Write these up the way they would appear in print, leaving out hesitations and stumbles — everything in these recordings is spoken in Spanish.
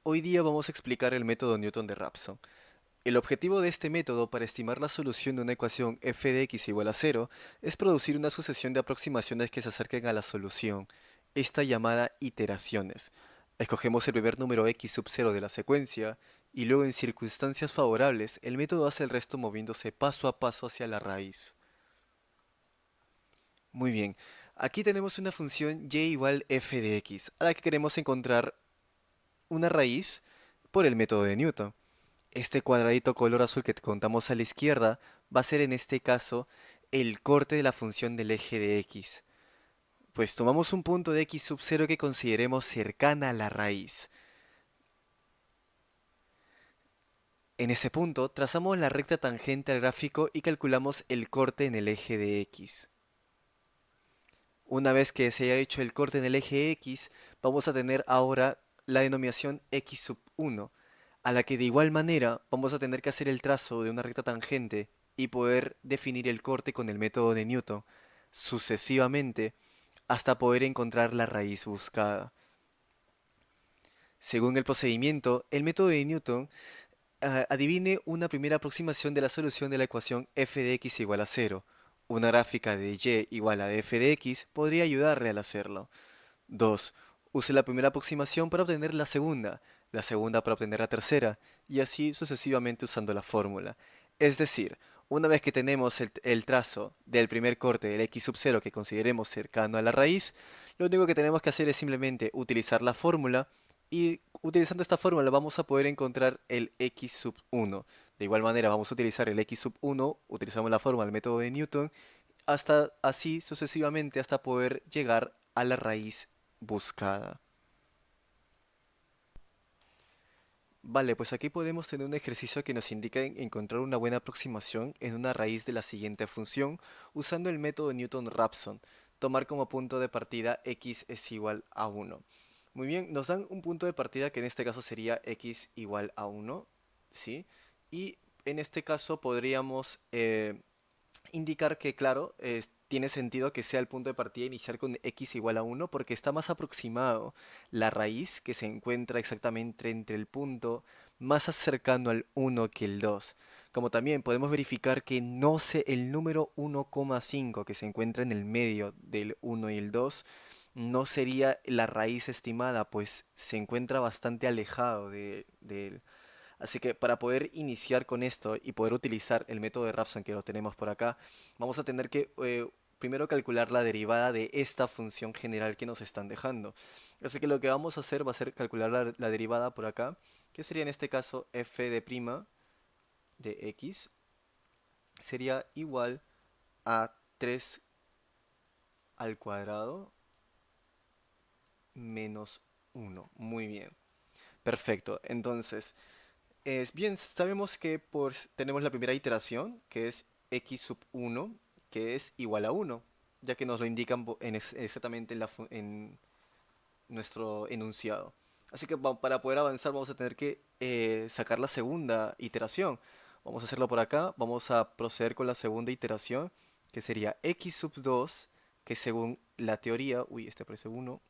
Hoy día vamos a explicar el método Newton de Raphson. El objetivo de este método para estimar la solución de una ecuación f de x igual a cero es producir una sucesión de aproximaciones que se acerquen a la solución, esta llamada iteraciones. Escogemos el primer número x sub 0 de la secuencia y luego en circunstancias favorables el método hace el resto moviéndose paso a paso hacia la raíz. Muy bien, aquí tenemos una función y igual f de x, a la que queremos encontrar una raíz por el método de Newton. Este cuadradito color azul que contamos a la izquierda va a ser en este caso el corte de la función del eje de x. Pues tomamos un punto de x sub 0 que consideremos cercana a la raíz. En ese punto trazamos la recta tangente al gráfico y calculamos el corte en el eje de x. Una vez que se haya hecho el corte en el eje x, vamos a tener ahora la denominación x sub 1, a la que de igual manera vamos a tener que hacer el trazo de una recta tangente y poder definir el corte con el método de Newton, sucesivamente hasta poder encontrar la raíz buscada. Según el procedimiento, el método de Newton adivine una primera aproximación de la solución de la ecuación f de x igual a cero. Una gráfica de y igual a f de x podría ayudarle al hacerlo. 2. Use la primera aproximación para obtener la segunda para obtener la tercera, y así sucesivamente usando la fórmula. Es decir, una vez que tenemos el trazo del primer corte del x sub 0 que consideremos cercano a la raíz, lo único que tenemos que hacer es simplemente utilizar la fórmula, y utilizando esta fórmula vamos a poder encontrar el x sub 1. De igual manera vamos a utilizar el x sub 1, utilizamos la fórmula del método de Newton, hasta así sucesivamente hasta poder llegar a la raíz buscada. Vale, pues aquí podemos tener un ejercicio que nos indica encontrar una buena aproximación en una raíz de la siguiente función usando el método Newton-Raphson. Tomar como punto de partida x es igual a 1. Muy bien, nos dan un punto de partida que en este caso sería x igual a 1, ¿sí? Y en este caso podríamos indicar que, claro, tiene sentido que sea el punto de partida inicial con x igual a 1 porque está más aproximado la raíz que se encuentra exactamente entre el punto más cercano al 1 que el 2. Como también podemos verificar que no sé el número 1,5 que se encuentra en el medio del 1 y el 2 no sería la raíz estimada, pues se encuentra bastante alejado de él. Así que para poder iniciar con esto y poder utilizar el método de Raphson que lo tenemos por acá, vamos a tener que primero calcular la derivada de esta función general que nos están dejando. Así que lo que vamos a hacer va a ser calcular la derivada por acá, que sería en este caso f de prima de x, sería igual a 3 al cuadrado menos 1. Muy bien. Perfecto. Entonces, es bien, sabemos que tenemos la primera iteración, que es x sub 1, que es igual a 1, ya que nos lo indican exactamente en nuestro enunciado. Así que para poder avanzar vamos a tener que sacar la segunda iteración. Vamos a hacerlo por acá, vamos a proceder con la segunda iteración, que sería x sub 2, que según la teoría, uy, este parece 1,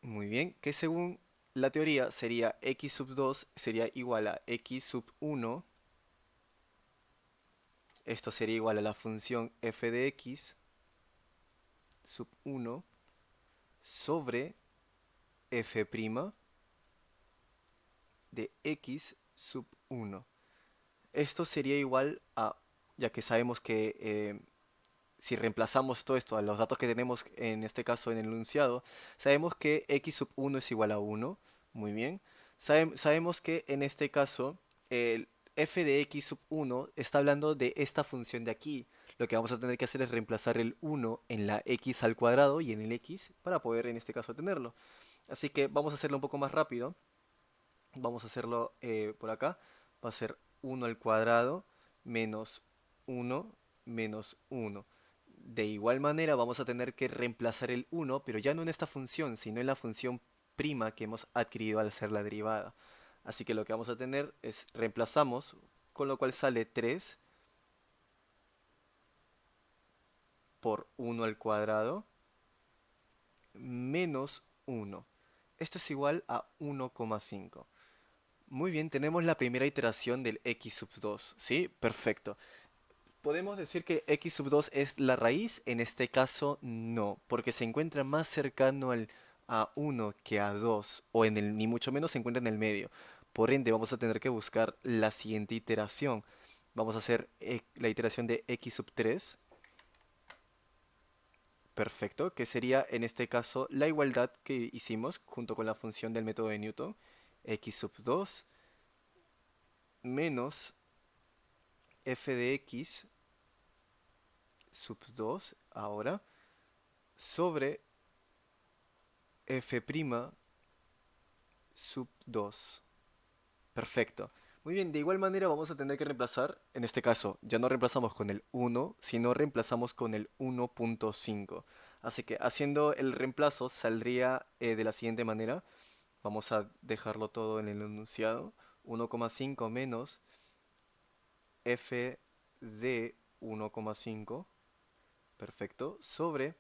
muy bien, que según la teoría sería x sub 2 sería igual a x sub 1. Esto sería igual a la función f de x sub 1 sobre f' de x sub 1. Esto sería igual a, ya que sabemos que si reemplazamos todo esto a los datos que tenemos en este caso en el enunciado, sabemos que x sub 1 es igual a 1. Muy bien. Sabemos que en este caso el f de x sub 1 está hablando de esta función de aquí. Lo que vamos a tener que hacer es reemplazar el 1 en la x al cuadrado y en el x para poder en este caso tenerlo. Así que vamos a hacerlo un poco más rápido. Vamos a hacerlo por acá. Va a ser 1 al cuadrado menos 1 menos 1. De igual manera vamos a tener que reemplazar el 1, pero ya no en esta función, sino en la función prima que hemos adquirido al hacer la derivada. Así que lo que vamos a tener es reemplazamos, con lo cual sale 3 por 1 al cuadrado menos 1. Esto es igual a 1,5. Muy bien, tenemos la primera iteración del x sub 2, ¿sí? Perfecto. ¿Podemos decir que x sub 2 es la raíz? En este caso, no, porque se encuentra más cercano a 1 que a 2, o ni mucho menos se encuentra en el medio. Por ende, vamos a tener que buscar la siguiente iteración. Vamos a hacer la iteración de x sub 3. Perfecto, que sería en este caso la igualdad que hicimos junto con la función del método de Newton, x sub 2 menos f de x sub 2 ahora sobre f' sub 2. Perfecto. Muy bien, de igual manera vamos a tener que reemplazar, en este caso, ya no reemplazamos con el 1, sino reemplazamos con el 1,5. Así que haciendo el reemplazo saldría de la siguiente manera. Vamos a dejarlo todo en el enunciado. 1,5 menos f de 1,5. Perfecto. Sobre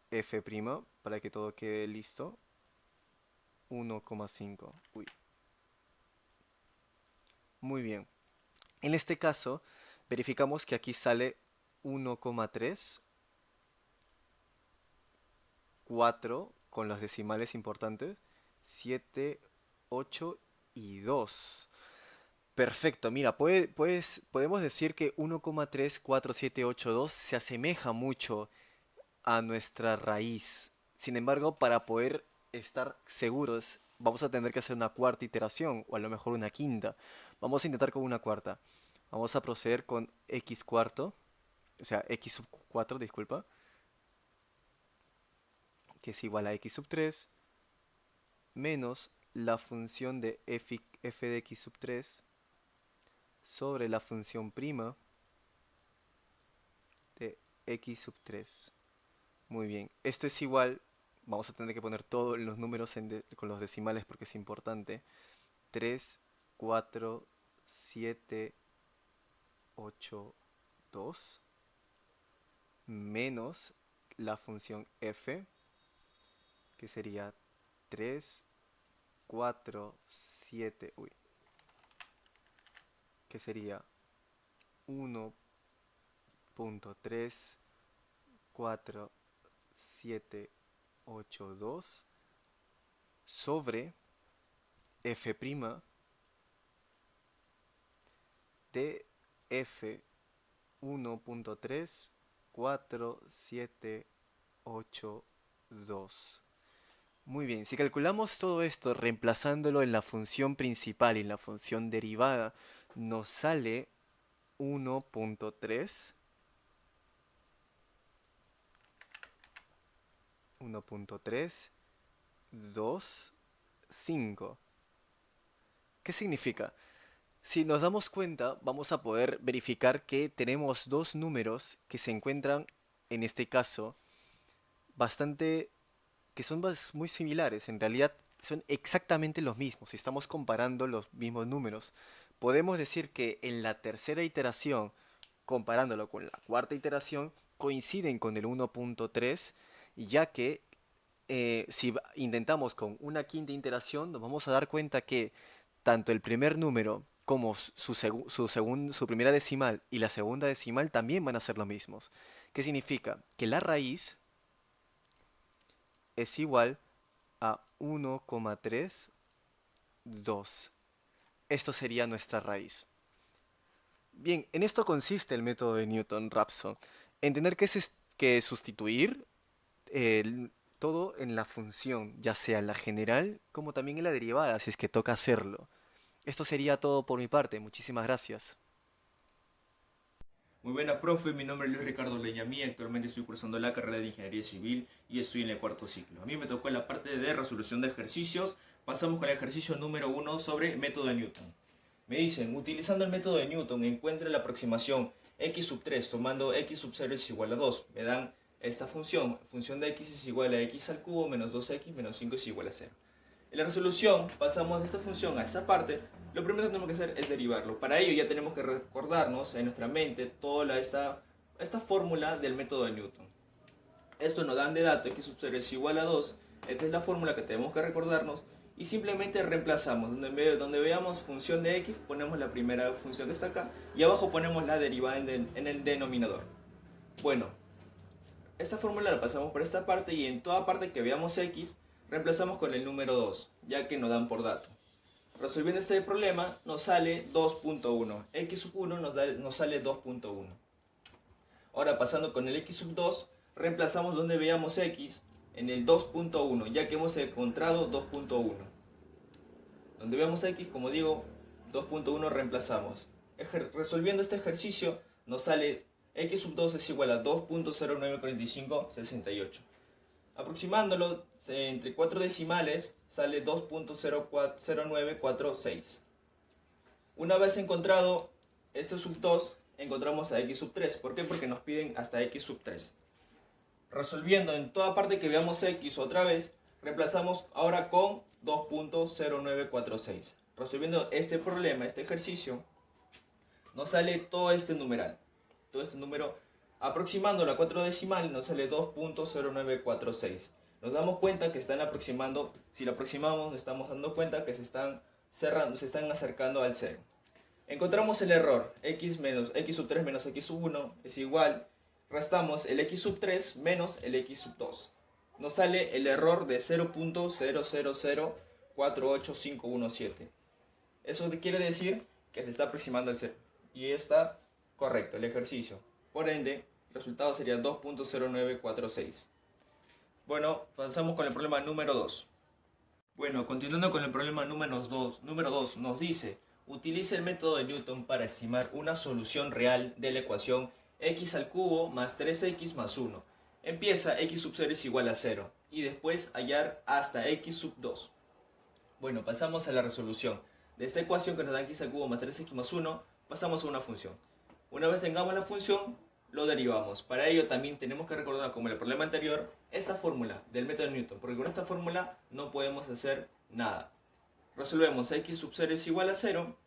f' para que todo quede listo. 1,5. Uy. Muy bien. En este caso, verificamos que aquí sale 1,3, 4 con los decimales importantes, 7, 8 y 2. Perfecto, mira, podemos decir que 1,34782 se asemeja mucho a nuestra raíz. Sin embargo, para poder estar seguros, vamos a tener que hacer una cuarta iteración, o a lo mejor una quinta. Vamos a intentar con una cuarta. Vamos a proceder con x cuarto, o sea, x sub 4, disculpa, que es igual a x sub 3, menos la función de f de x sub 3 sobre la función prima de x sub 3. Muy bien, esto es igual, vamos a tener que poner todos los números con los decimales porque es importante. 3, 4, 7, 8, 2 menos la función f, que sería 3, 4, 7, que sería 1,3, 4, 7, 8, 2 sobre f' de f 1,3, 4, 7, 8, 2. Muy bien, si calculamos todo esto reemplazándolo en la función principal y en la función derivada, nos sale 1,3, 1,3, 2, 5. ¿Qué significa? Si nos damos cuenta, vamos a poder verificar que tenemos dos números que se encuentran, en este caso, bastante, que son muy similares. En realidad son exactamente los mismos. Si estamos comparando los mismos números, podemos decir que en la tercera iteración, comparándolo con la cuarta iteración, coinciden con el 1,3, ya que si intentamos con una quinta iteración, nos vamos a dar cuenta que tanto el primer número como su primera decimal y la segunda decimal también van a ser los mismos. ¿Qué significa? Que la raíz es igual a 1,32. Esto sería nuestra raíz. Bien, en esto consiste el método de Newton-Raphson, en tener que sustituir todo en la función, ya sea en la general como también en la derivada, si es que toca hacerlo. Esto sería todo por mi parte, muchísimas gracias. Muy buena, profe. Mi nombre es Luis Ricardo Leñamí. Actualmente estoy cursando la carrera de Ingeniería Civil y estoy en el cuarto ciclo. A mí me tocó en la parte de resolución de ejercicios. Pasamos con el ejercicio número 1 sobre método de Newton. Me dicen, utilizando el método de Newton, encuentre la aproximación x sub 3 tomando x sub 0 es igual a 2. Me dan esta función de x es igual a x al cubo menos 2x menos 5 es igual a 0. En la resolución pasamos de esta función a esta parte. Lo primero que tenemos que hacer es derivarlo. Para ello ya tenemos que recordarnos en nuestra mente toda esta fórmula del método de Newton. Esto nos dan de dato x sub 0 es igual a 2 Esta es la fórmula que tenemos que recordarnos y simplemente reemplazamos. Donde veamos función de x, ponemos la primera función que está acá y abajo ponemos la derivada en el denominador. Bueno, esta fórmula la pasamos por esta parte y en toda parte que veamos x, reemplazamos con el número 2, ya que nos dan por dato. Resolviendo este problema nos sale 2.1, x sub 1 nos sale 2.1. Ahora pasando con el x sub 2, reemplazamos donde veamos x en el 2.1, ya que hemos encontrado 2.1. Donde veamos x, como digo, 2.1 reemplazamos. Resolviendo este ejercicio nos sale x sub 2 es igual a 2.094568. Aproximándolo entre 4 decimales sale 2.0946. Una vez encontrado este sub 2, encontramos a x sub 3. ¿Por qué? Porque nos piden hasta x sub 3. Resolviendo en toda parte que veamos x otra vez, reemplazamos ahora con 2.0946. Resolviendo este problema, este ejercicio, nos sale todo este numeral. Todo este número, aproximándolo a 4 decimales, nos sale 2.0946. Nos damos cuenta que están aproximando, si lo aproximamos, nos estamos dando cuenta que se están acercando al 0. Encontramos el error, x sub 3 menos x sub 1 es igual, restamos el x sub 3 menos el x sub 2. Nos sale el error de 0.00048517. Eso quiere decir que se está aproximando al 0. Y está correcto el ejercicio. Por ende, el resultado sería 2.0946. Bueno, pasamos con el problema número 2. Bueno, continuando con el problema número 2 nos dice: utilice el método de Newton para estimar una solución real de la ecuación x al cubo más 3x más 1. Empieza x sub 0 es igual a 0 y después hallar hasta x sub 2. Bueno, pasamos a la resolución. De esta ecuación que nos da x al cubo más 3x más 1, pasamos a una función. Una vez tengamos la función, lo derivamos. Para ello también tenemos que recordar, como en el problema anterior, esta fórmula del método de Newton, porque con esta fórmula no podemos hacer nada. Resolvemos x sub 0 es igual a 0,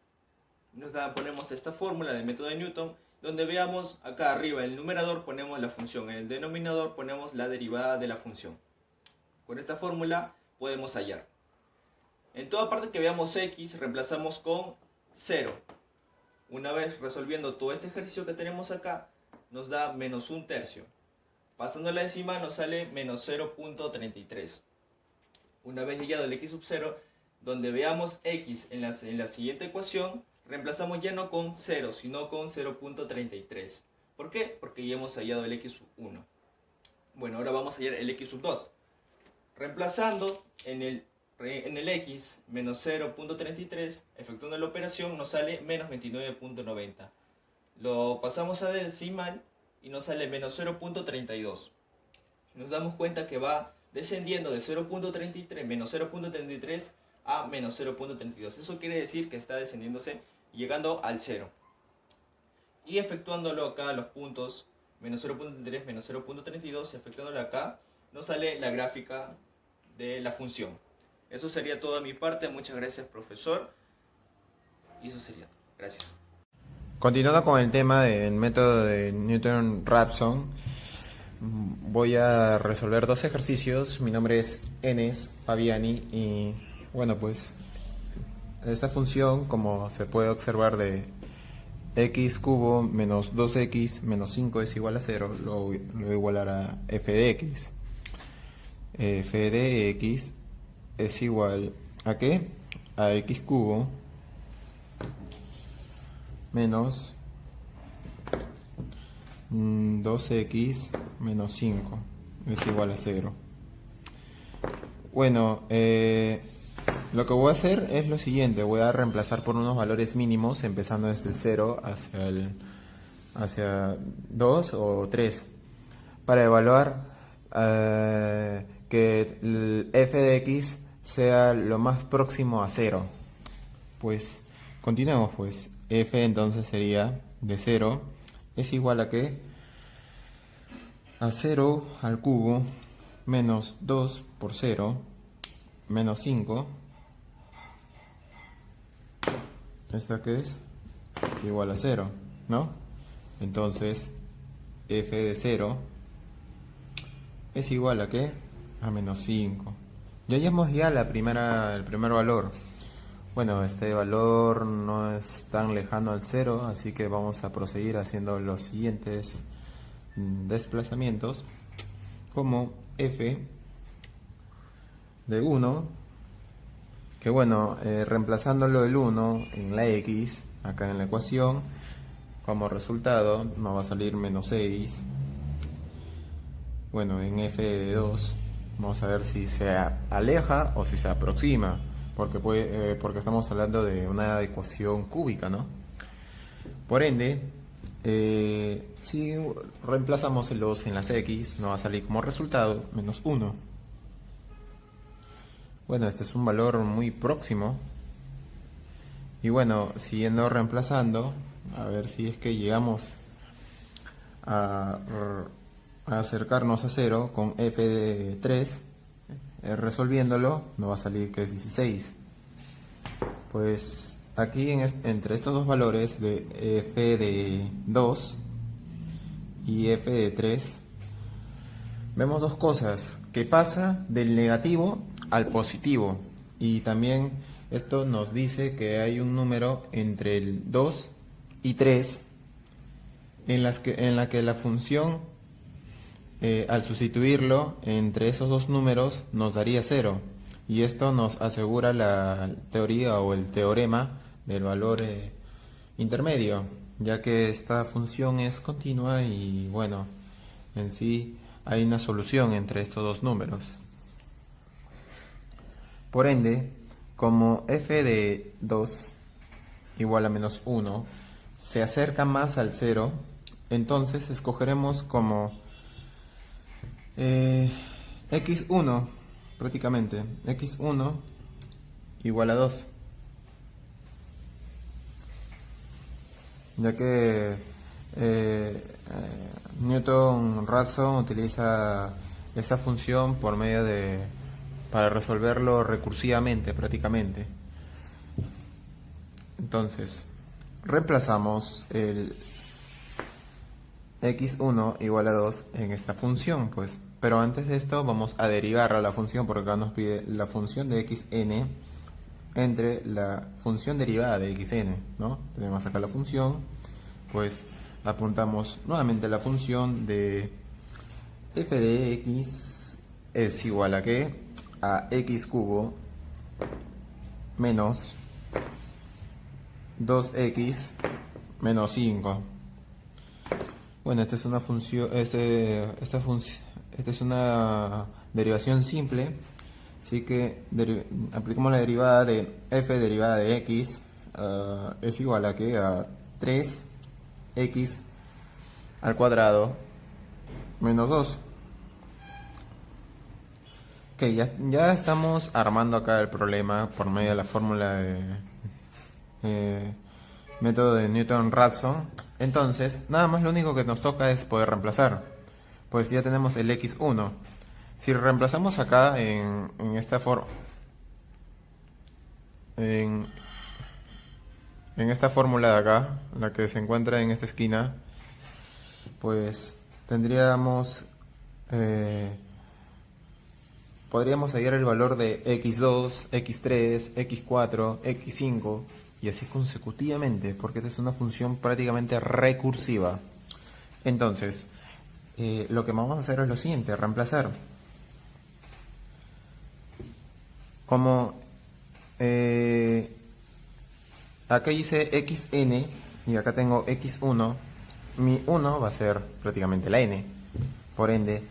ponemos esta fórmula del método de Newton, donde veamos acá arriba en el numerador ponemos la función, en el denominador ponemos la derivada de la función. Con esta fórmula podemos hallar. En toda parte que veamos x, reemplazamos con 0. Una vez resolviendo todo este ejercicio que tenemos acá, nos da menos 1/3. Pasando la décima nos sale menos 0.33. Una vez llegado el x sub 0, donde veamos x en la siguiente ecuación, reemplazamos ya no con 0, sino con 0.33. ¿Por qué? Porque ya hemos hallado el x sub 1. Bueno, ahora vamos a hallar el x sub 2. Reemplazando en el x menos 0.33, efectuando la operación nos sale menos 29.90. Lo pasamos a decimal y nos sale menos 0.32. Nos damos cuenta que va descendiendo de 0.33 menos 0.33 a menos 0.32. Eso quiere decir que está descendiéndose llegando al 0. Y efectuándolo acá los puntos menos 0.33 menos 0.32, efectuándolo acá, nos sale la gráfica de la función. Eso sería todo de mi parte. Muchas gracias, profesor. Y eso sería todo. Gracias. Continuando con el tema del método de Newton-Raphson, voy a resolver dos ejercicios. Mi nombre es Enes Fabiani y bueno, pues esta función, como se puede observar, de x cubo menos 2x menos 5 es igual a 0, lo voy a igualar a f de x. F de x es igual a ¿qué? A x cubo menos 2x menos 5 es igual a 0. Bueno, lo que voy a hacer es lo siguiente: voy a reemplazar por unos valores mínimos, empezando desde el 0 hacia 2 o 3, para evaluar que el f de x sea lo más próximo a 0. Pues continuemos, pues f entonces sería de 0 es igual a ¿qué? A 0 al cubo menos 2 por 0 menos 5. ¿Esta qué es? Igual a 0, ¿no? Entonces f de 0 es igual a ¿qué? A menos 5. Ya hallamos ya el primer valor. Bueno, este valor no es tan lejano al cero, así que vamos a proseguir haciendo los siguientes desplazamientos, como f de 1, que bueno, reemplazándolo el 1 en la x, acá en la ecuación, como resultado nos va a salir menos 6. Bueno, en f de 2 vamos a ver si se aleja o si se aproxima, porque estamos hablando de una ecuación cúbica, ¿no? Por ende, si reemplazamos el 2 en las x, nos va a salir como resultado menos 1. Bueno, este es un valor muy próximo. Y bueno, siguiendo reemplazando, a ver si es que llegamos a acercarnos a 0 con f de 3, resolviéndolo nos va a salir que es 16. Pues aquí entre estos dos valores de f de 2 y f de 3 vemos dos cosas, que pasa del negativo al positivo, y también esto nos dice que hay un número entre el 2 y 3 en la que la función, al sustituirlo entre esos dos números, nos daría 0. Y esto nos asegura la teoría o el teorema del valor intermedio, ya que esta función es continua y bueno, en sí hay una solución entre estos dos números. Por ende, como f de 2 igual a menos 1 se acerca más al 0, entonces escogeremos como x1, prácticamente x1 igual a 2, ya que Newton-Raphson utiliza esa función para resolverlo recursivamente prácticamente. Entonces reemplazamos el x1 igual a 2 en esta función, pues. Pero antes de esto vamos a derivar a la función, porque acá nos pide la función de xn entre la función derivada de xn, ¿no? Tenemos acá la función, pues apuntamos nuevamente la función de f de x es igual a ¿qué? A x cubo menos 2x menos 5. Bueno, esta es una función, esta es una derivación simple, así que aplicamos la derivada de f derivada de x, es igual a ¿qué? A 3x al cuadrado menos 2. Ok, ya estamos armando acá el problema por medio de la fórmula de método de Newton-Raphson. Entonces, nada más lo único que nos toca es poder reemplazar. Pues ya tenemos el x1. Si reemplazamos acá en esta esta fórmula de acá, la que se encuentra en esta esquina, pues tendríamos podríamos hallar el valor de x2, x3, x4, x5 y así consecutivamente, porque esta es una función prácticamente recursiva. Entonces, lo que vamos a hacer es lo siguiente, reemplazar. Como acá hice xn y acá tengo x1, mi 1 va a ser prácticamente la n. Por ende,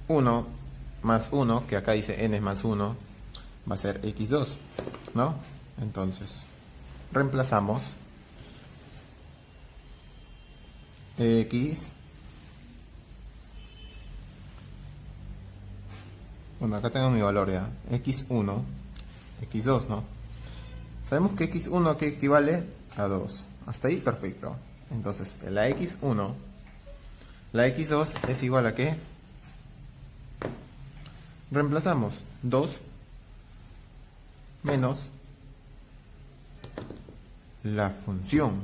1 más 1, que acá dice n más 1, va a ser x2, ¿no? Entonces, reemplazamos x. Bueno, acá tengo mi valor ya, x1, x2, ¿no? Sabemos que x1 que equivale a 2. Hasta ahí perfecto. Entonces, la x1, la x2 es igual a ¿qué? Reemplazamos 2 menos la función.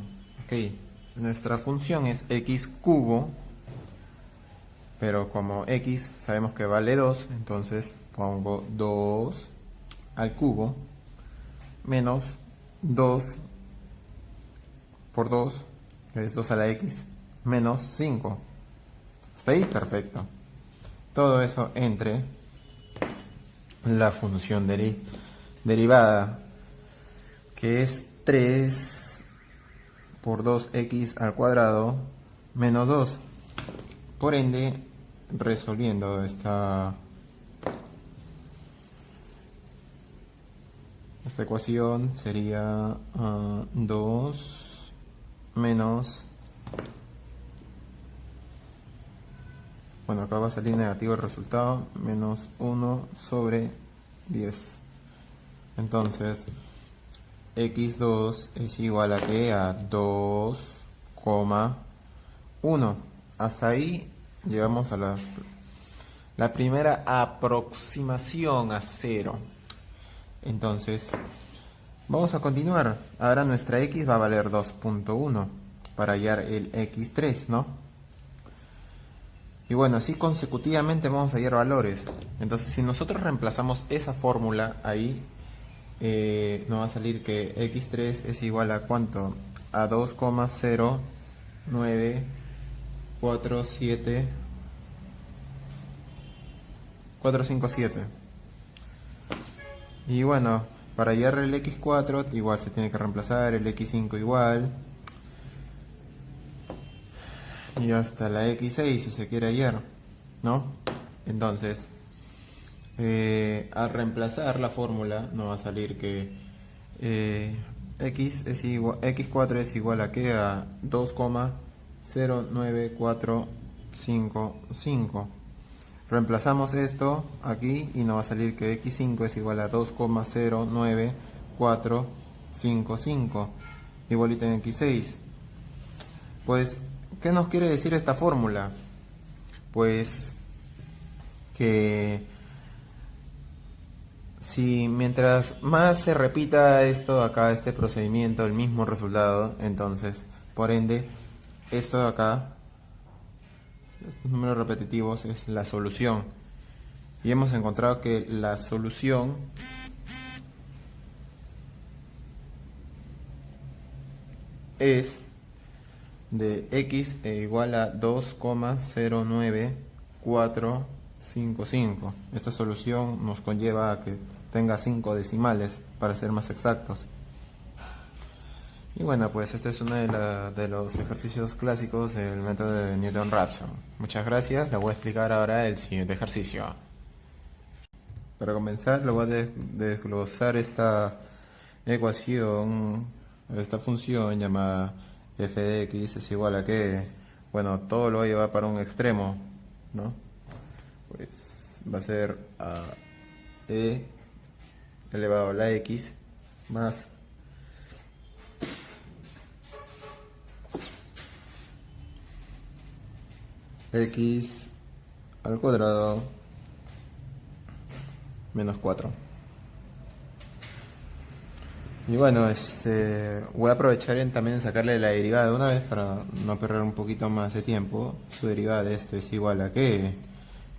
Ok, nuestra función es x cubo, pero como x sabemos que vale 2, entonces pongo 2 al cubo menos 2 por 2, que es 2 a la x, menos 5. Hasta ahí, perfecto. Todo eso entre la función derivada, que es 3 por 2x al cuadrado menos 2. Por ende, resolviendo esta ecuación sería 2 menos, bueno, acá va a salir negativo el resultado, menos 1 sobre 10. Entonces x2 es igual a ¿qué? A 2,1. Hasta ahí llegamos a la primera aproximación a 0. Entonces vamos a continuar. Ahora nuestra x va a valer 2,1 para hallar el x3, ¿no? Y bueno, así consecutivamente vamos a hallar valores. Entonces, si nosotros reemplazamos esa fórmula ahí, nos va a salir que x3 es igual a ¿cuánto? A 2,0947 Y bueno, para hallar el x4 igual se tiene que reemplazar, el x5 igual, y hasta la x6 si se quiere hallar, ¿no? Entonces, al reemplazar la fórmula nos va a salir que x4 es igual a ¿qué? A 2,09455. Reemplazamos esto aquí y nos va a salir que x5 es igual a 2,09455, igualito en x6. Pues, ¿qué nos quiere decir esta fórmula? Pues que si mientras más se repita esto acá, este procedimiento, el mismo resultado, entonces, por ende, esto de acá, estos números repetitivos, es la solución. Y hemos encontrado que la solución es de x igual a 2,09455. Esta solución nos conlleva a que tenga 5 decimales, para ser más exactos. Y bueno, pues este es uno de los ejercicios clásicos del método de Newton-Raphson. Muchas gracias, le voy a explicar ahora el siguiente ejercicio. Para comenzar, le voy a desglosar esta ecuación, esta función llamada f de x es igual a ¿qué? Bueno, todo lo voy a llevar para un extremo, ¿no? Pues va a ser a e elevado a la x más x al cuadrado menos 4. Y bueno, voy a aprovechar en también sacarle la derivada de una vez para no perder un poquito más de tiempo. Su derivada de esto es igual a ¿qué?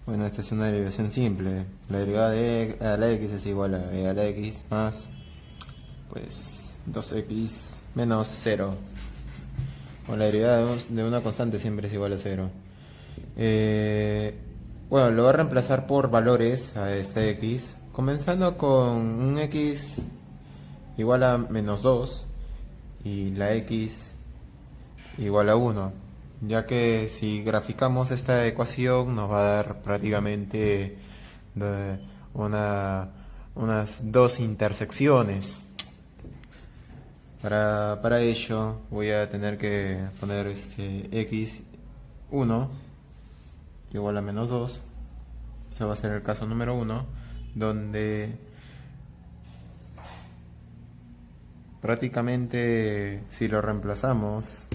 Bueno, esta es una derivación simple. La derivada de e a la x es igual a e a la x más, pues, 2x menos 0. Bueno, la derivada de una constante siempre es igual a 0. Bueno, lo voy a reemplazar por valores a este x, comenzando con un x igual a menos 2 y la x igual a 1, ya que si graficamos esta ecuación nos va a dar prácticamente unas dos intersecciones. Para ello voy a tener que poner x1 igual a menos 2. Ese va a ser el caso número 1, donde prácticamente si lo reemplazamos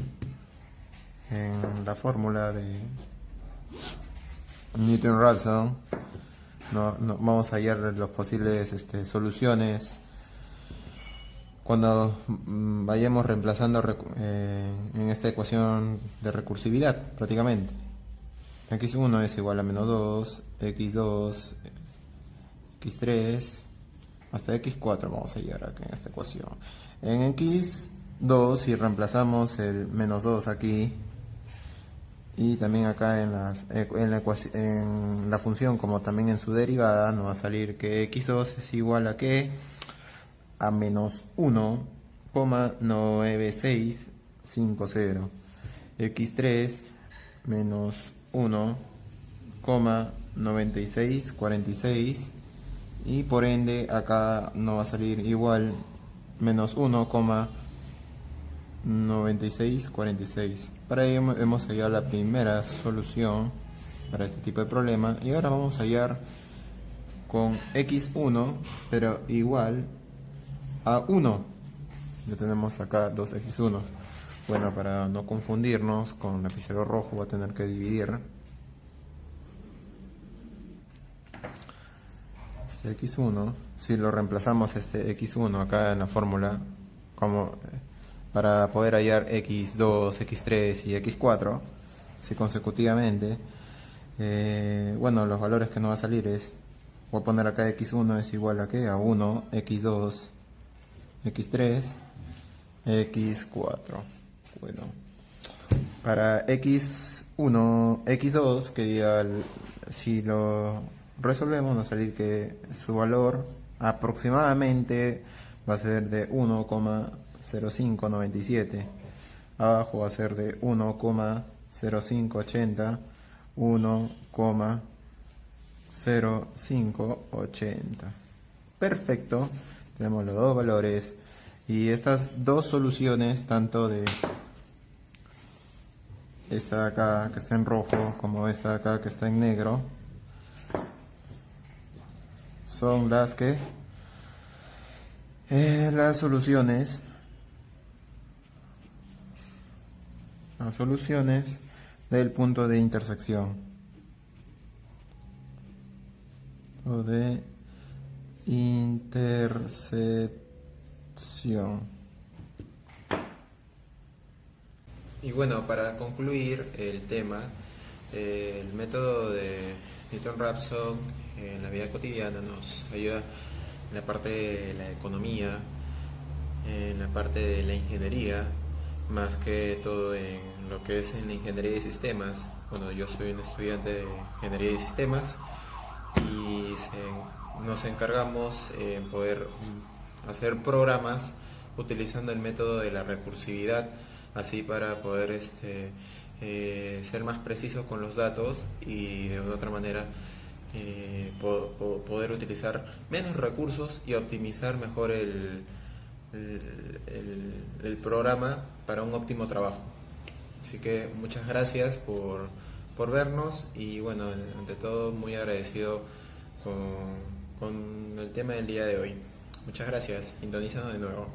en la fórmula de Newton-Raphson, no, vamos a hallar las posibles soluciones cuando vayamos reemplazando en esta ecuación de recursividad prácticamente. x1 es igual a menos 2, x2 x3 hasta x4 vamos a llegar acá en esta ecuación. En x2, si reemplazamos el menos 2 aquí, y también acá en la función, como también en su derivada, nos va a salir que x2 es igual a ¿qué? A menos 1,9650. x3 menos 1,9646. Y por ende acá nos va a salir igual menos 1,9646. Para ello hemos hallado la primera solución para este tipo de problema. Y ahora vamos a hallar con x1, pero igual a 1. Ya tenemos acá dos x1. Bueno, para no confundirnos con lapicero rojo voy a tener que dividir este x1. Si lo reemplazamos este x1 acá en la fórmula como para poder hallar x2, x3 y x4 si consecutivamente, bueno, los valores que nos va a salir es, voy a poner acá x1 es igual a ¿qué? A 1, x2, x3, x4. Bueno, para x1, x2, que diga, si lo resolvemos, nos va a salir que su valor aproximadamente va a ser de 1,0597. Abajo va a ser de 1,0580, 1,0580. Perfecto, tenemos los dos valores. Y estas dos soluciones, tanto de esta de acá que está en rojo como esta de acá que está en negro, son las que las soluciones del punto de intersección o de intercepción. Y bueno, para concluir el tema, el método de Newton-Raphson en la vida cotidiana nos ayuda en la parte de la economía, en la parte de la ingeniería, más que todo en lo que es en la ingeniería de sistemas. Bueno, yo soy un estudiante de ingeniería de sistemas y nos encargamos en poder hacer programas utilizando el método de la recursividad, así para poder ser más precisos con los datos y de una otra manera poder utilizar menos recursos y optimizar mejor el programa para un óptimo trabajo. Así que muchas gracias por vernos y bueno, ante todo muy agradecido con el tema del día de hoy. Muchas gracias, sintonizando de nuevo.